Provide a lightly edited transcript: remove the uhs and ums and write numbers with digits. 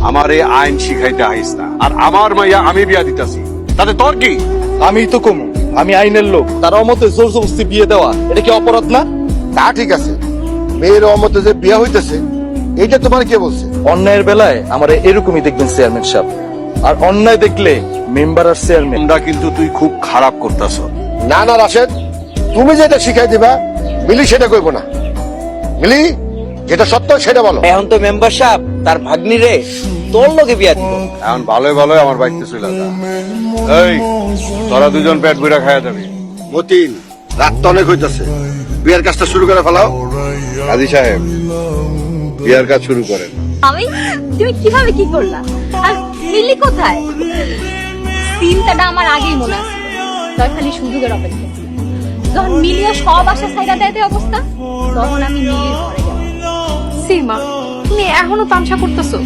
আমারে আইন শিখাইতে আইস না। আর আমার মাইয়া আমি বিয়া দিতাছি, তাতে তোর কি? আমি তো কমু, আমি আইনের লোক, তার অমতে জোর জবরদস্তি বিয়ে দেওয়া এটা কি অপরাধ না? তা ঠিক আছে, মেয়ের অমতে যে বিয়া হইতেছে এইটা তোমার কে বলছে? অন্যায়ের বেলায় আমার এরকমই দেখবেন চেয়ারম্যান সাহেব, আর অন্যায় দেখলে মেম্বার আর চেয়ারম্যান। আমরা কিন্তু তুই খুব খারাপ করতাছ। না না রাশেদ, তুমি যেটা শিখাই দিবা মিলি সেটা কইব না। মিলি যেটা সত্য সেটা বলো। এখন তো মেম্বার সাহেব তার ভাগ্নি রে তোর লোকে বিয়া দিব। এখন ভালোই ভালোই আমার বাড়িতে চলে যা। এই তোরা দুজন পেট বইরা খাইয়া যাবি। মতিন, রাত তো অনেক হইতেছে, বিয়ের কাজটা শুরু করে ফেলাও। কাজী সাহেব, বিয়ার কাজ শুরু করেন। আমি তুমি কিভাবে কি করলা? আর মিলি কোথায়? চিন্তাটা আমার আগেই মনে আছে, তাই খালি সুযোগের অপেক্ষা। যখন মিলিও সব আশা ছাইড়া দেয় অবস্থা, তখন আমি মিলির ঘরে গেলাম। সীমা, তুমি এখনো তামসা করতেছো?